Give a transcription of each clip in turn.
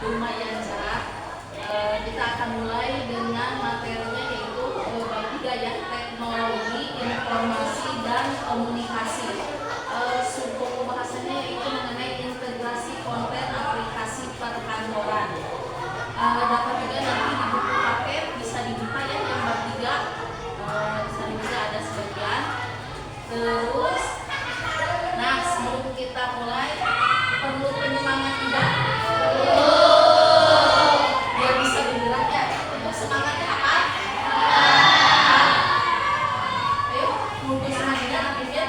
lumayan cerah. Kita akan mulai dengan materinya yaitu bab 3 ya, teknologi informasi dan komunikasi. Subpokok bahasanya yaitu mengenai integrasi konten aplikasi perkantoran. Dapat juga nanti di buku paket bisa dibuka ya yang bab 3. Di sana juga ada sebagian. Terus, nah sebelum kita mulai perlu penyemangat tidak? Biar bisa bergerak ya. Untuk semangatnya apa? Ayo, nunggu semangatnya aktifnya.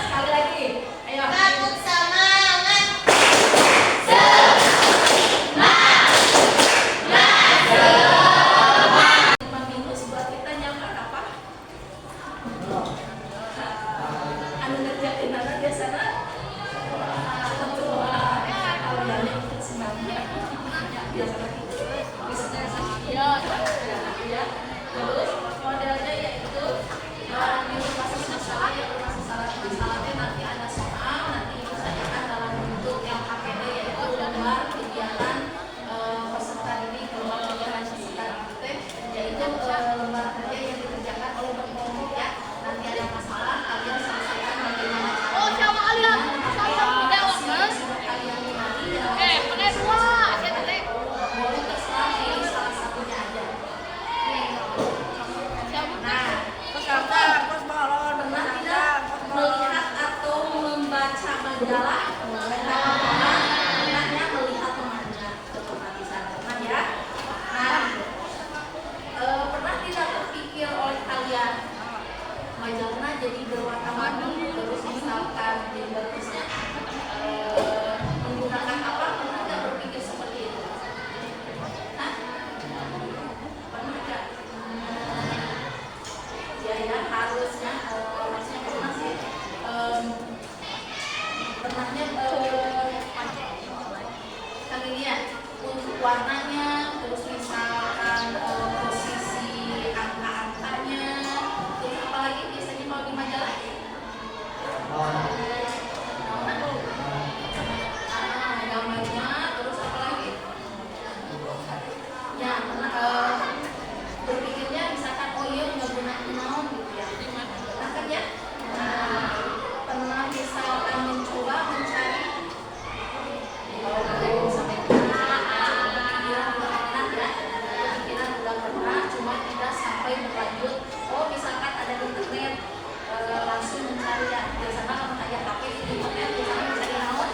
Sekali lagi, ayo. Buat kita nyamar apa? Anu ngerjain anak biasanya kalian ikut senam biasanya ya. Terus modelnya yaitu ini kasus masalah ya, masalahnya nanti ada soal, nanti disajikan dalam bentuk yang KPD yaitu gambar kegiatan peserta didik, lembar kegiatan peserta didik, yaitu lembar kerja yang dikerjakan oleh berkelompok ya. Nanti ada masalah, kalian selesaikan bagaimana caranya. Sudah kalian milih boleh terserah pilih salah satunya aja. Nah, pernah tidak melihat atau membaca majalah? Pernahnya melihat majalah ketermatisan, pernah ya? Nah, pernah tidak terpikir oleh kalian majalahnya jadi berwarna-warni, terus misalkan di batasnya menggunakan apa? Pernah tidak berpikir seperti itu? Hah? Pernah tidak? Ya harusnya pernah sih. Pernahnya kan ini ya untuk warnanya, terus misalkan posisi angka-angkanya, terus apalagi biasanya kalau di majalah gambarnya, terus apalagi ya pernah berpikirnya misalkan oh iya nggak gunain naon gitu ya, pernah kan ya? Pernah misalkan mencoba mencari sampai pikiran udah pernah, cuma tidak sampai berlanjut. Oh misalkan ada internet, langsung mencari ya, biasanya kalau kayak HP di internet biasanya mencari naon?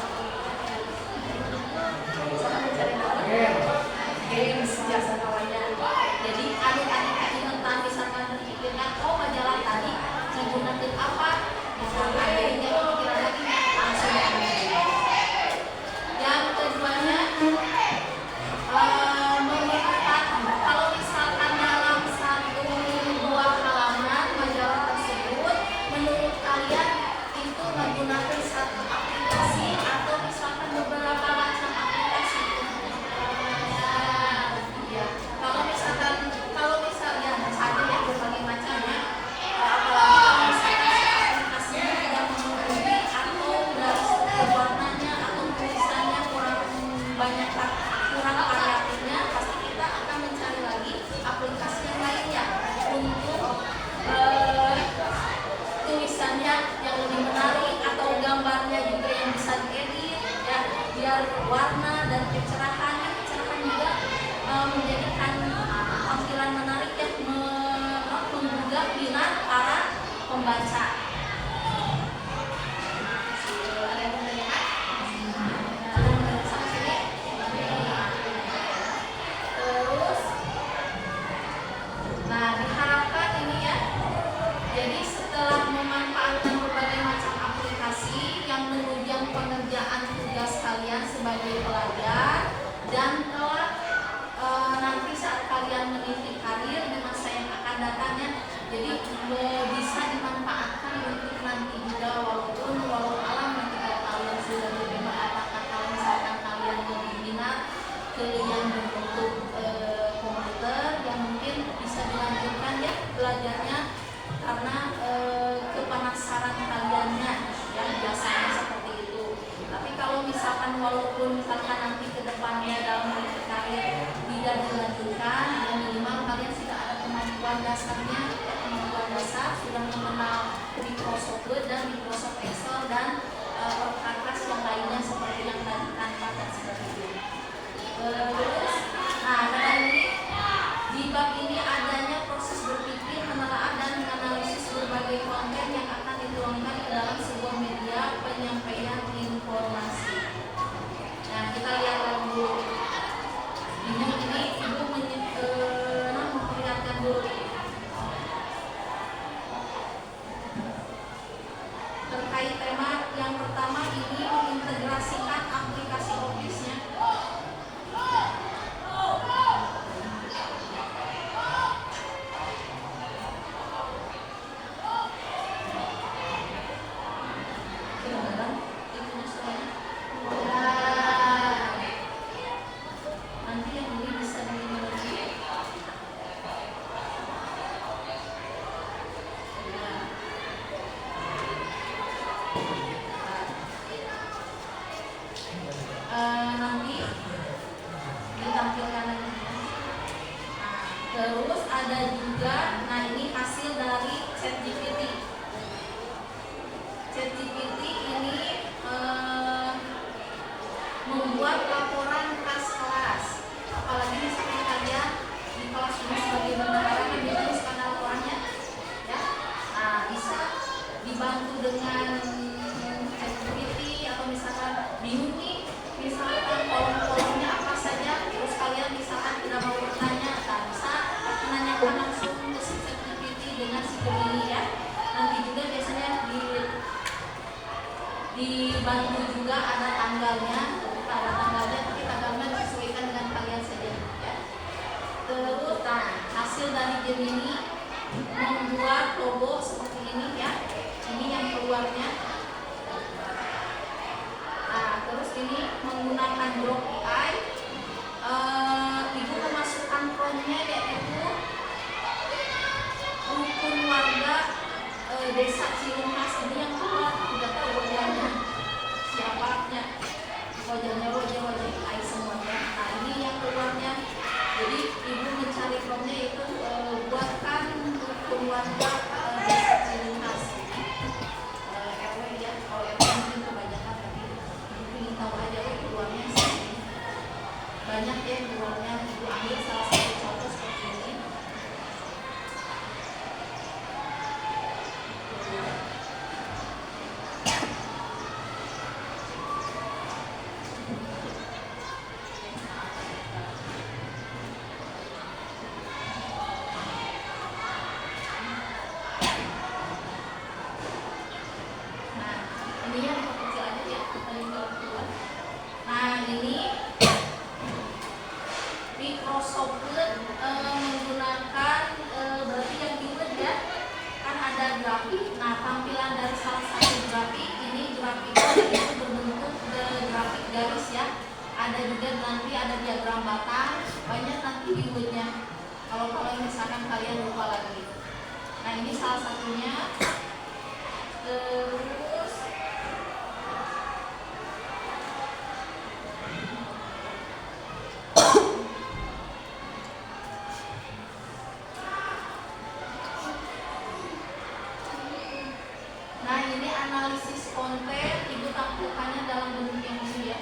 Biasanya mencari naon? Games biasa namanya. Jadi adik-adik tentang misalkan berpikirkan oh majalah tadi menggunakan apa, misalkan jadinya pikiran lagi langsung yang keduanya nomor 4, kalau misalkan dalam satu buah halaman majalah tersebut menurut kalian itu menggunakan satu aplikasi atau misalkan beberapa macam aplikasi? Ya, kalau misalnya ada ya berbagai macamnya, apalagi kalau misalkan aplikasinya tidak memenuhi atau dari struktur warnanya atau tulisannya kurang variatifnya, pasti kita akan mencari lagi aplikasi yang lainnya untuk tulisannya yang lebih menarik atau gambarnya juga yang bisa diedit ya, biar warna dan kecerahan juga menjadikan tampilan menarik ya, menggugah minat para pembaca. Ada yang menanyakan? Ada yang menanyakan sampai sini? Terus, nah diharapkan ini ya, jadi setelah memanfaatkan berbagai macam aplikasi yang menunjang pengerjaan tugas kalian sebagai pelajar dan kelak nanti saat kalian meniti karir di masa yang akan datangnya, jadi bisa dimanfaatkan untuk nanti juga walau alam nanti kalau kalian sudah diterima, apakah kalau misalkan kalian lebih minat ke yang berbentuk komputer yang mungkin bisa dilanjutkan ya belajarnya karena kepanasaran kaliannya, ya biasanya seperti itu. Tapi kalau misalkan walaupun misalkan nanti ke depannya dalam karir tidak dilanjutkan, ya minimal kalian sudah ada kemampuan dasarnya, kemampuan dasar sudah mengenal Microsoft Word dan Microsoft Excel dan perkakas yang lainnya seperti yang tadi tanpa dan seperti itu. Terus, nah kata ini di bab ini adanya proses berpikir, menelaah dan menganalisis berbagai konten yang akan dituangkan ke dalam sebuah media penyampaian informasi. Nah kita lihat dulu. Ini ibu memperlihatkan dulu terkait tema yang pertama ini mengintegrasikan aplikasi Office-nya. Nanti yang ini bisa dimiliki. Nanti ditampilkan lagi. Terus ada juga, nah ini hasil dari ChatGPT. ChatGPT ini membuat laporan khas kelas. Apalagi misalnya kalian di kelas ini sebagai bendahara kan biasanya suka ada laporannya, ya. Nah bisa dibantu dengan ChatGPT atau misalkan bingung nih, misalkan kolom-kolomnya apa saja, terus kalian misalkan tidak mau bertanya, tak bisa menanyakan langsung ke ChatGPT dengan si Gemini ya. Nanti juga biasanya dibantu juga ada tanggalnya, tapi tanggalnya disesuaikan dengan kalian saja ya. Terus hasil dari Gemini membuat logo seperti ini ya. Ini yang keluarnya. Nah, terus ini menggunakan Grok AI. Ibu memasukkan prompt-nya yaitu rukun warga desa Cilungas. Ini yang keluar, tidak tahu wajahnya siapanya, wajahnya wajah AI semuanya. Nah ini yang keluarnya. Jadi ibu mencari prompt-nya itu buatkan rukun warga desa Cilungas. RW ya, kalau RW mungkin kebanyakan, tapi ingin tahu aja keluarnya sih. Banyak ya keluarnya, ibu ambil salah satu contoh seperti ini. Nah ini Microsoft Word menggunakan berarti yang di Word ya, kan ada grafik. Nah tampilan dari salah satu grafik ini, grafiknya itu berbentuk grafik garis ya. Ada juga nanti ada diagram batang, banyak nanti di Word-nya. Kalau misalkan kalian lupa lagi. Nah ini salah satunya. Terus nah ini analisis konten, ibu tampilkannya dalam bentuk yang ini ya.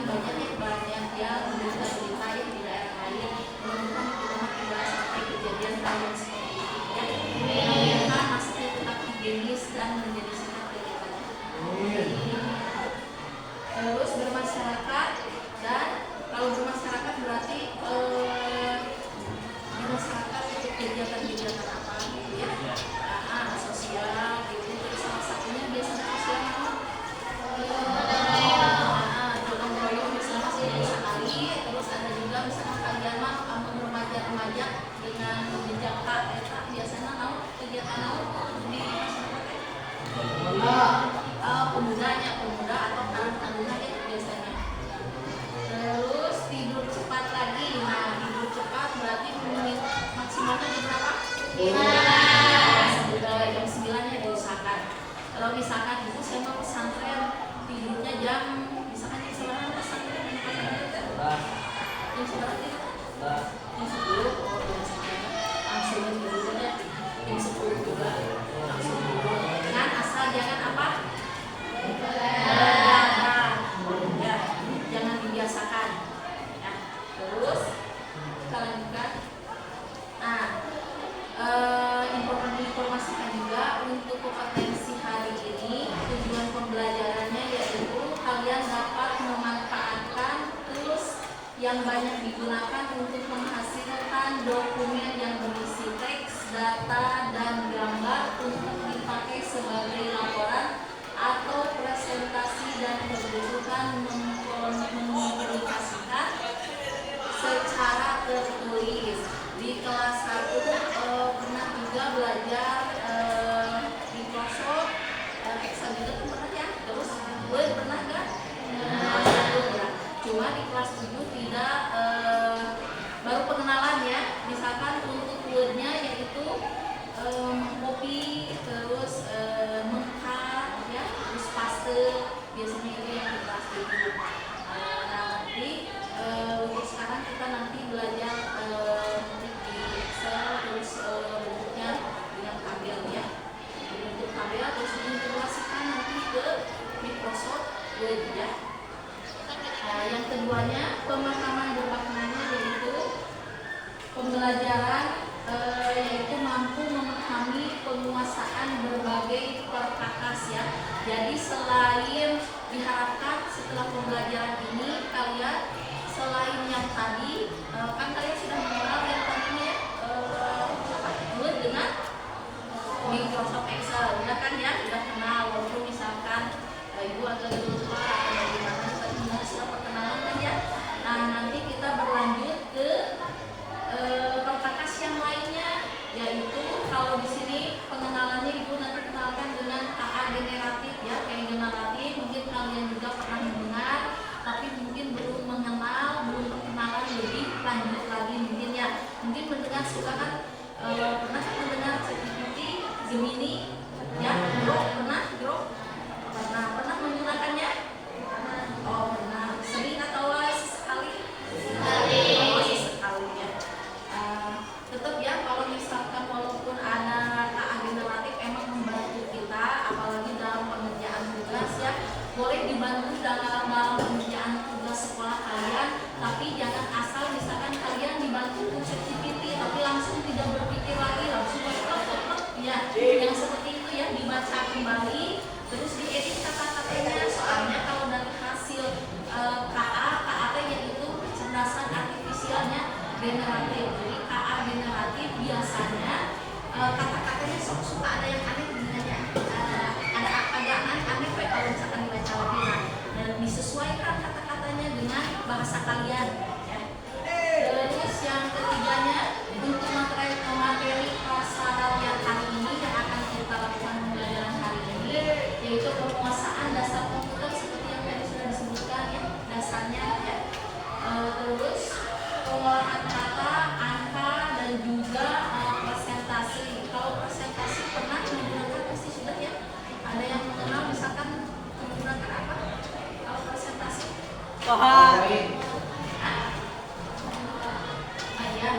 kan banyak yang berita-berita yang di daerah lain. Mudah-mudahan kita tidak sampai kejadian yang seperti itu ya. Mudah-mudahan masih tetap higienis dan menjadi sehat kegiatannya. Terus bermasyarakat, dan kalau bermasyarakat berarti di masyarakat itu kegiatan-kegiatan apa gitu ya, sosial gitu. Terus salah satunya biasanya sosial gotong royong misalnya sih sekali. Terus ada juga misalnya kalian mah remaja-remaja dengan jenjang eta biasanya kegiatan di pemuda atau anak-anak itu biasanya. Terus tidur cepat lagi. Nah, tidur cepat berarti maksimalnya di berapa? Jam 9 ya diusahakan. Kalau misalkan itu saya mau pesantren, tidurnya jam misalkan jam 9 pesantren jam 9 itu jam 10. Oh, jam 9 langsung tidurnya jam 10 juga langsung tidur. Dengan asal jangan apa? Ya, jangan dibiasakan ya. Terus kita lanjutkan. Nah, informasikan juga untuk kompetensi hari ini. Tujuan pembelajarannya yaitu kalian dapat memanfaatkan tools yang banyak digunakan untuk menghasilkan dokumen yang berisi teks, data, dan gambar untuk dipakai sebagai laporan atau presentasi dan kebutuhan mengkomunikasikan secara tertulis. Di kelas 1 pernah juga belajar Microsoft Excel juga tuh pernah ya. Terus Word pernah kan? Ya. Cuma di kelas 7 tidak, baru pengenalan ya. Misalkan untuk Word-nya yaitu copy, terus meng-cut ya, terus paste, biasanya itu yang di kelas 7. Nanti untuk sekarang kita nanti belajar di Excel, terus bentuknya dengan tabel ya, bentuk tabel, terus diintegrasikan nanti ke Microsoft Word ya. Yang keduanya pemahaman bermaknanya, yaitu pembelajaran yaitu mampu memahami penguasaan berbagai perkakas ya. Jadi selain diharapkan setelah pembelajaran ini kalian selain yang tadi kan kalian sudah mengenal yang tadinya ya, Word dengan Microsoft Excel ya kan ya, sudah kenal. Walaupun misalkan ibu agak lupa atau bagaimana, tadi sudah perkenalan kan ya. Nah, nanti kita berlanjut ke perkakas yang lainnya, yaitu kalau di sini pengenalannya ibu nanti kenalkan dengan KA generatif ya. Kayak generatif mungkin kalian juga pernah mendengar, tapi mungkin belum mengenal, belum perkenalan lebih lanjut lagi mungkin ya. Mungkin mendengar suka kan, pernah mendengar ChatGPT, Gemini ya, Grok pernah menggunakannya? Oh, pernah. Sering atau sekali? Sekali ya. Tetap ya, kalau misalkan walaupun ada KA generatif emang membantu kita, apalagi dalam pengerjaan tugas ya, boleh dibantu dalam pengerjaan tugas sekolah kalian, tapi jangan asal misalkan kalian dibantu ChatGPT tapi langsung tidak berpikir lagi, langsung ya, yang seperti itu ya, dibaca kembali terus diedit kata-katanya. Soalnya kalau dari hasil KA yaitu kecerdasan artifisialnya generatif. Jadi KA generatif biasanya kata-katanya suka ada yang aneh sebenarnya, ada agak aneh kalau misalkan dibaca lagi, dan disesuaikan kata-katanya dengan bahasa kalian ya. Terus yang ketiganya untuk materi prasarat hari ini yang akan kita lakukan pembelajaran hari ini, yaitu penguasaan dasar komputer seperti yang tadi sudah disebutkan ya, dasarnya ya. Terus pengolahan kata, angka, dan juga presentasi. Kalau presentasi pernah menggunakan, pasti sudah ya. Ada yang mengenal misalkan menggunakan apa kalau presentasi? Paham. Ya,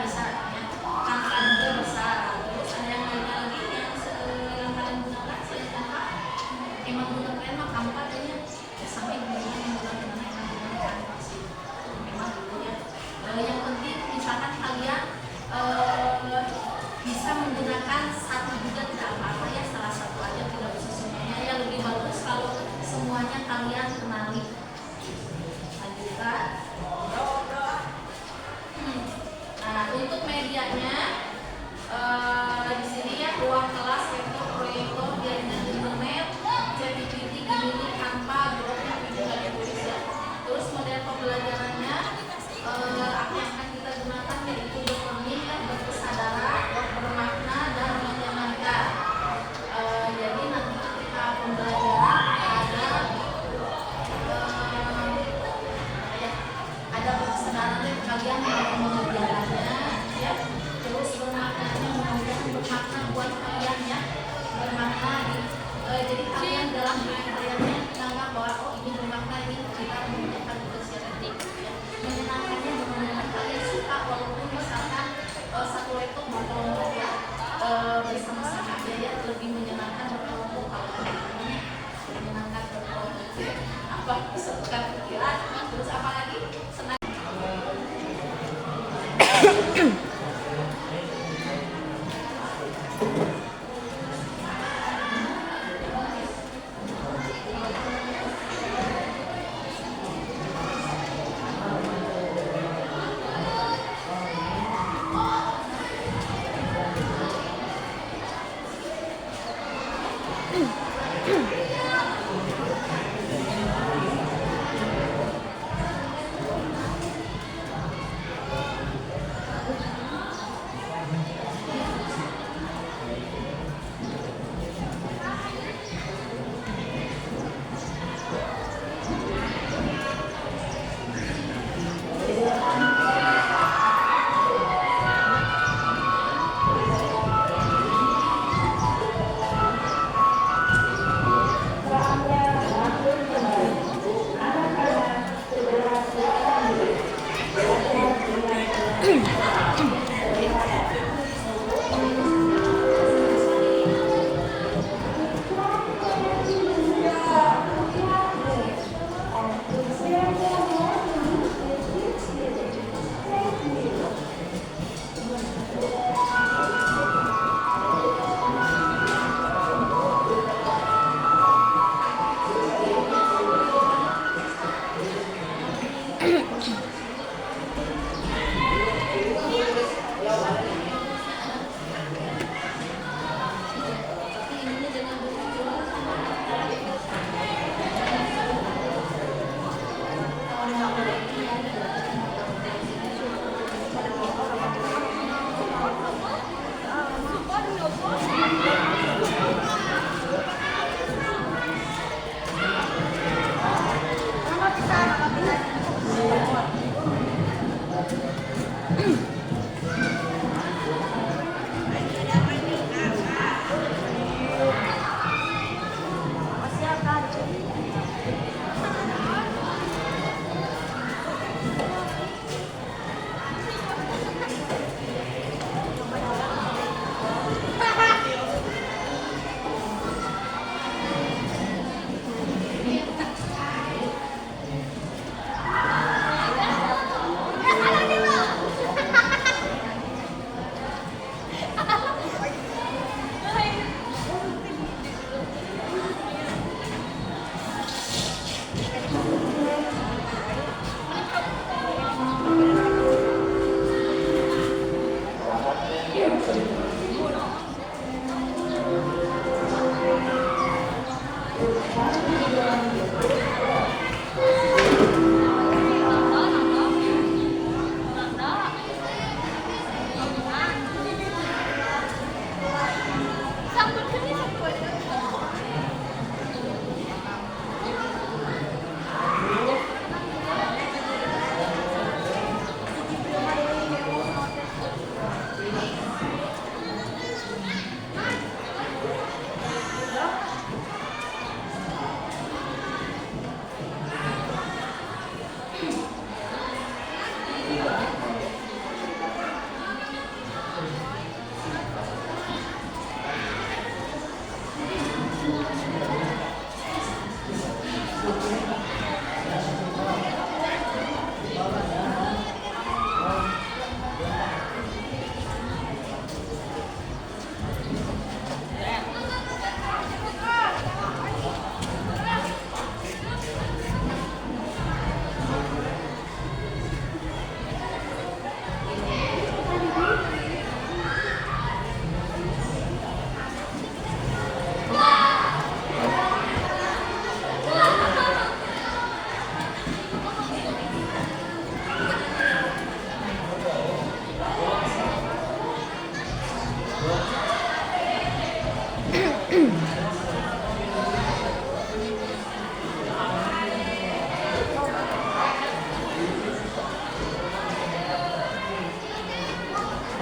kalian mau mengerjakannya ya, terus bermaknanya mudah-mudahan bermakna buat kalian ya, bermakna jadi kalian dalam diri kaliannya menganggap bahwa oh ini bermakna, ini kita menggunakan inisiatif ya, menyenangkannya benar-benar kalian suka, walaupun misalkan satu laptop berkelompok ya, bersama-sama aja ya, lebih menyenangkan berkelompok. Kalau namanya menyenangkan berkelompok ya, apa bertukar pikiran, terus apa lagi senang.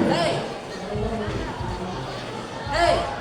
Hey, hey.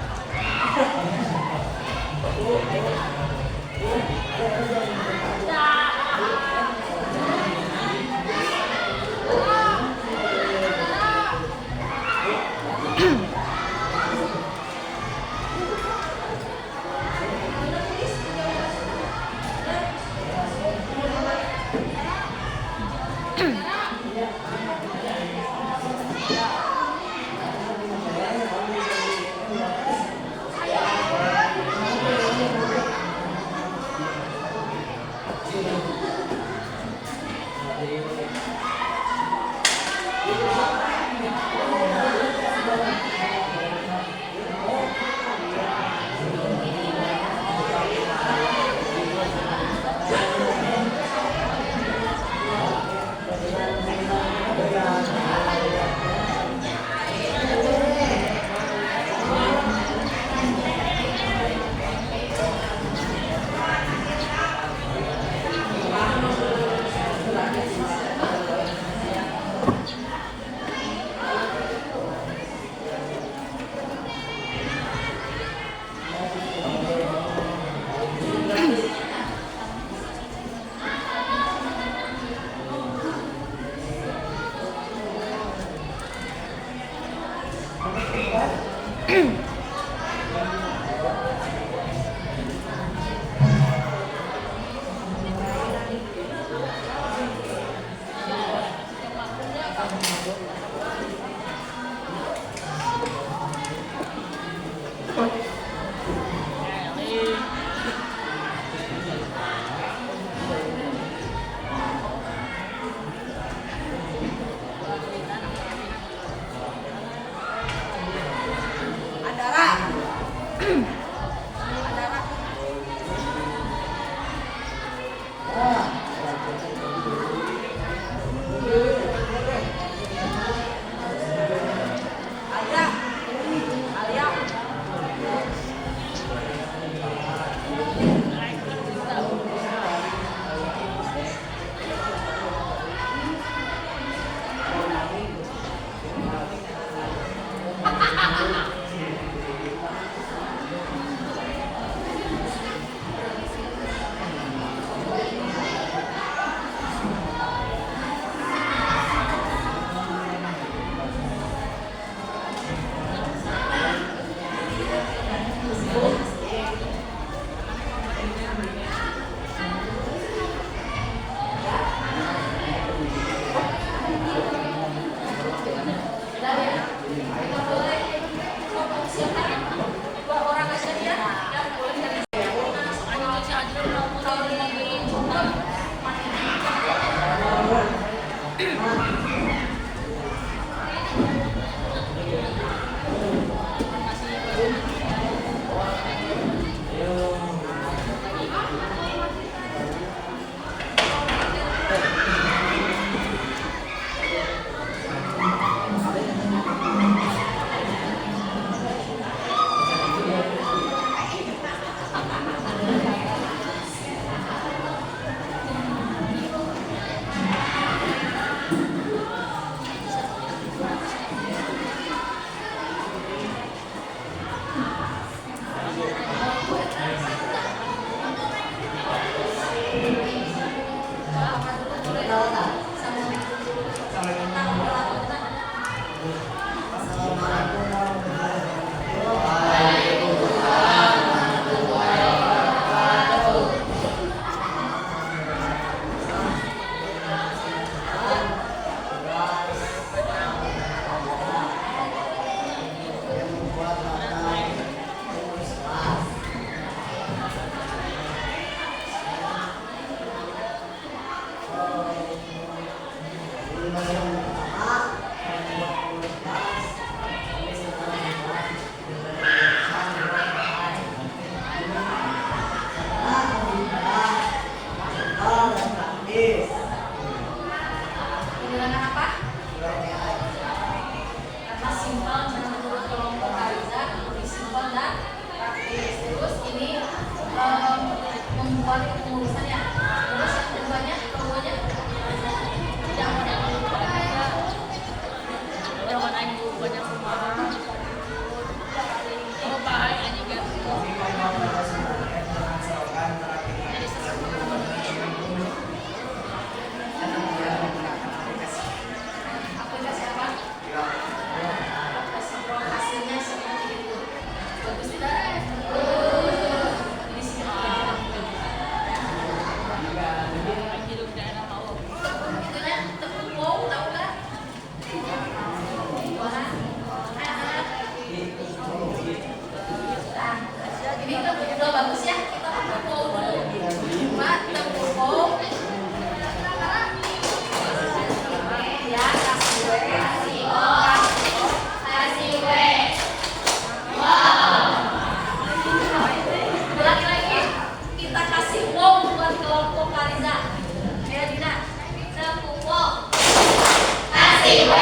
Terima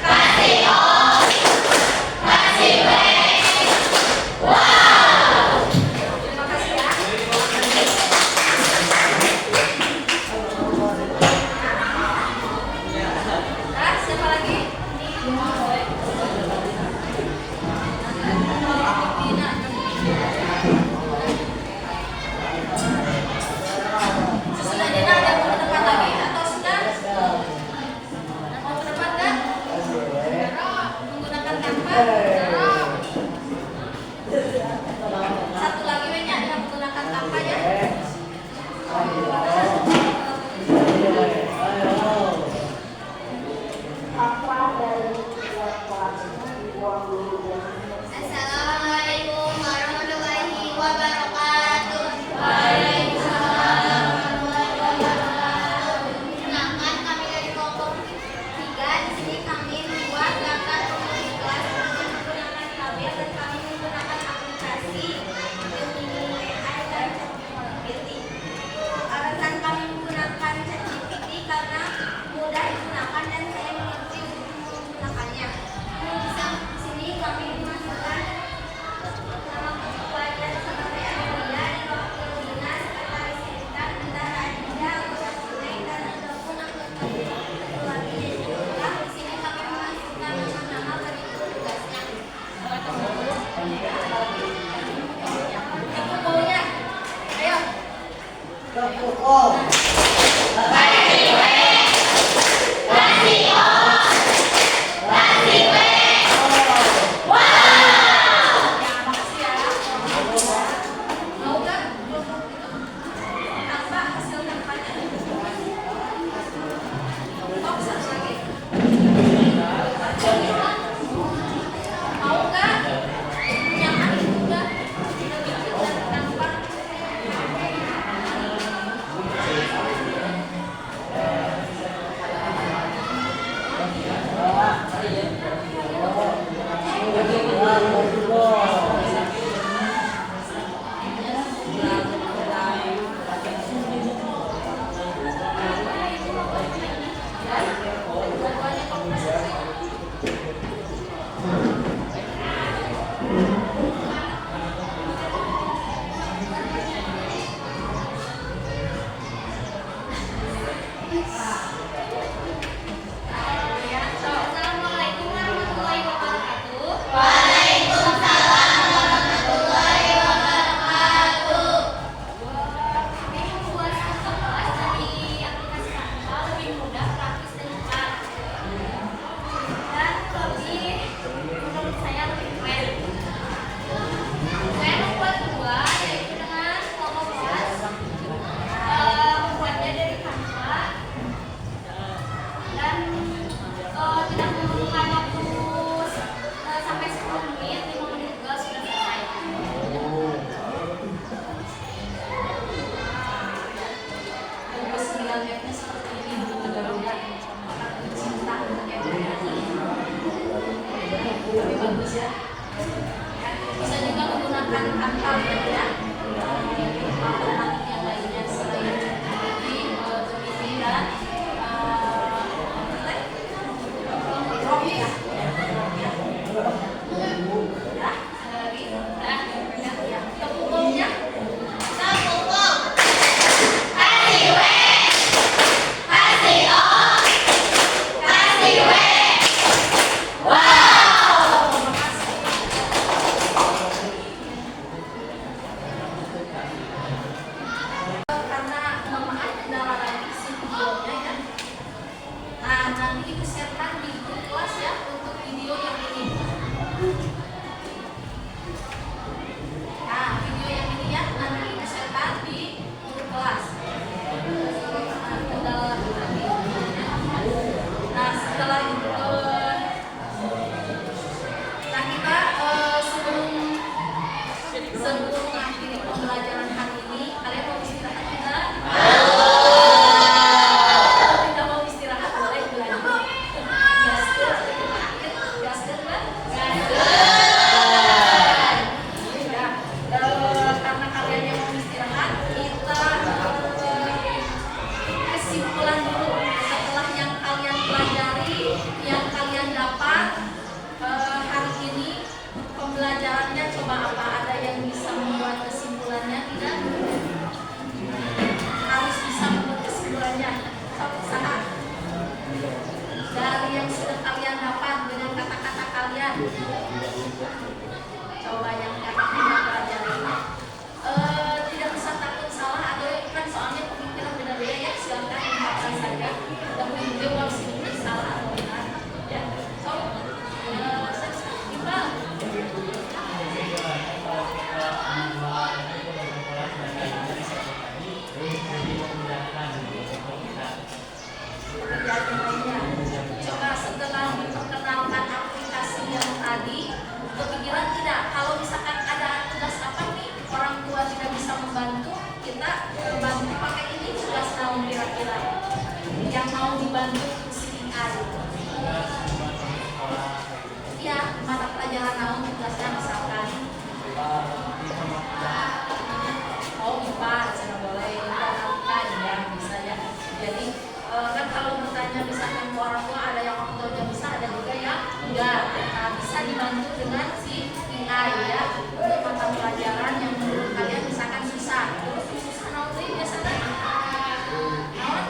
kasih ya. Nah, siapa lagi? Dina. Sesudah Dina ada yang mau ke depan lagi atau sudah? Mau ke depan nggak? Menggunakan tanpa? Satu lagi wenya yang menggunakan tanpa ya. Assalamualaikum warahmatullahi wabarakatuh. Perkenalkan, kami dari kelompok 3. Di sini kami membuat daftar pemilih kelas dengan menggunakan tabel dan kami menggunakan aplikasi Gemini AI dan ChatGPT. Alasan kami menggunakan ChatGPT karena mudah digunakan dan saya mengerti untuk menggunakannya. Di sini kami memasukkan nama pelajar seperti Amelia, Dina, Sekretaris Editan, Bintara Adida, anggota Sungai, dan ataupun anggota lagi. Di sini kami memasukkan nama-nama berikut tugasnya. Ikut baunya. Ayo. Ya, makasih ya. Mau nggak? Apa hasil kampanye? Oh, satu lagi. Mau nggak? Yang ini juga lebih dan gampang. Dua-duanya kompres selesai. Assalamualaikum warahmatullahi wabarakatuh. Kami membuat tugas kelas dari aplikasi Canva lebih mudah, praktis, dan cepat. Dan menurut saya lebih keren. Saya membuat dua, yaitu dengan kelompok kelas, membuatnya dari Canva dan tidak memerlukan waktu sampai 10 menit, 5 menit juga sudah selesai. Bagus, 9 seperti ini mudah-mudahan cinta untuk yang tapi bagus ya. Bisa juga menggunakan kata ya. Alternatif yang lainnya selain GPT dan Romi ya. Ya, ada lagi. Ya, tepung-tepungnya. Karena maaf kendala lagi si videonya ya. Nah, nanti dipersiapkan di grup kelas ya untuk video yang ini. Nah, video yang ini ya nanti dipersiapkan di grup kelas. Nah, kendala lagi. Nah, setelah itu nah kita sebelum mengakhiri pembelajaran hari ini, kalian mau istirahat tidak? Kalau tidak mau istirahat boleh belajar. Gaskeun, sedikit sedikit. Gaskeun kan? Gaskeun. coba apa ada yang bisa membuat kesimpulannya? Tidak? Harus bisa membuat kesimpulannya. Coba usaha dari yang sudah kalian dapat dengan kata-kata kalian. Coba yang kata-kata pelajari. Tidak usah takut salah atau kan soalnya pemikiran beda-beda ya, silakan ungkapkan saja. Dan menjawab sedikit salah atau benar. Ya, so Iqbal. Coba setelah memperkenalkan aplikasi yang tadi, kepikiran tidak kalau misalkan ada tugas apa nih orang tua tidak bisa membantu, kita bantu pakai ini tugas naon kira-kira yang mau dibantu CPI. Iya, mata pelajaran naon tugasnya misalkan. Oh, IPA, saya boleh informatika ya bisa ya. Jadi kan kalau bertanya misalkan ke orang tua ada yang orang tuanya bisa, ada juga yang enggak. Nah, bisa dibantu dengan si AI ya untuk mata pelajaran yang menurut kalian misalkan susah. Terus susah nanti biasanya naon?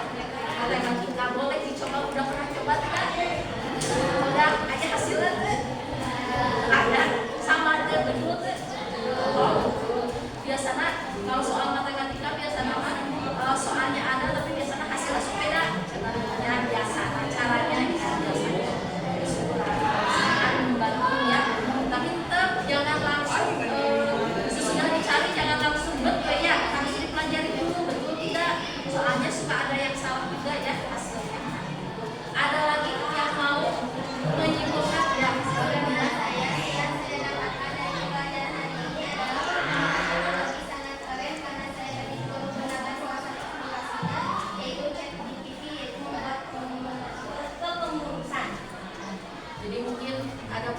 Matematika boleh dicoba, udah pernah coba tidak? Udah aja hasilnya ada sama aja betul. Oh, biasanya kalau soal matematika biasanya soalnya ada tapi biasanya hasilnya beda. Ya biasa caranya ya biasanya akan membantu ya. Tapi tetap jangan langsung sesudah dicari jangan langsung betul ya, harus dipelajari dulu betul tidak. Soalnya suka ada yang salah juga ya hasilnya. Ada lagi yang mau menyimpulkan ya sebenarnya Saya yang saya dapatkan dari pelajaran hari ini adalah lebih sangat keren karena saya menggunakan salah satu aplikasinya yaitu ChatGPT, yaitu membuat kepengurusan. Jadi mungkin ada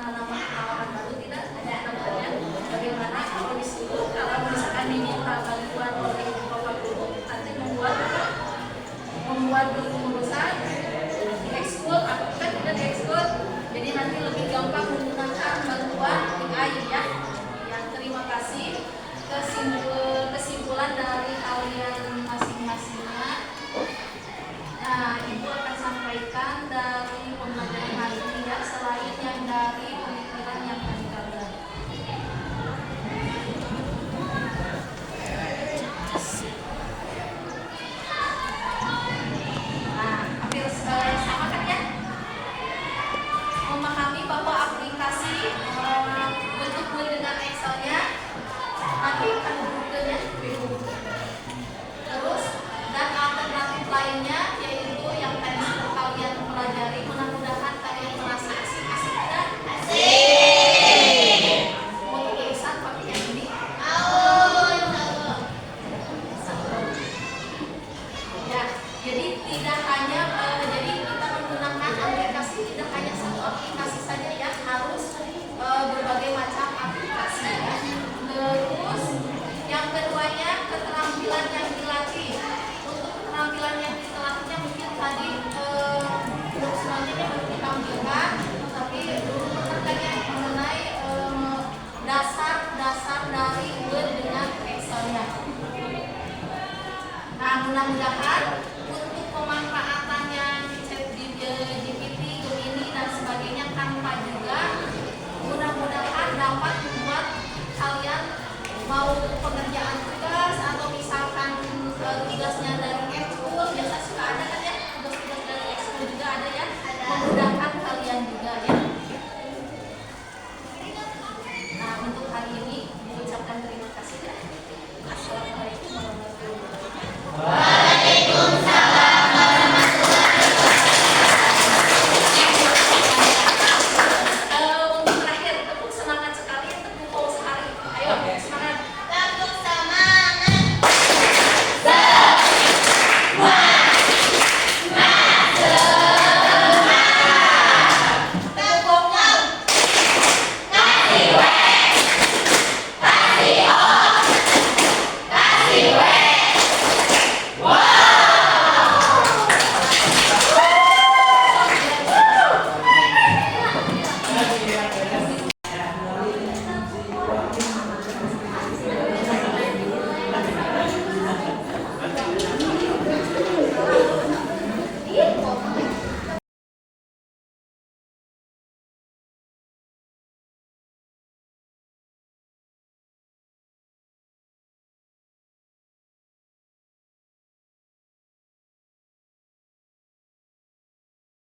nama pengalaman baru tidak ada namanya bagaimana kalau disuruh kalau misalkan diminta bantuan oleh bapak guru nanti membuat kepengurusan di ekskul atau kan tidak di ekskul jadi nanti lebih gampang menggunakan bantuan AI ya. Yang terima kasih kesimpulan dari kalian masing-masingnya. Nah, Ibu akan sampaikan dari pembelajaran hari ini ya, selain yang dari pemikiran yang tadi kalian. Nah, hampir sama kan ya? Memahami bahwa aplikasi bentuk dengan Excel-nya nanti akan bukunya. kelompok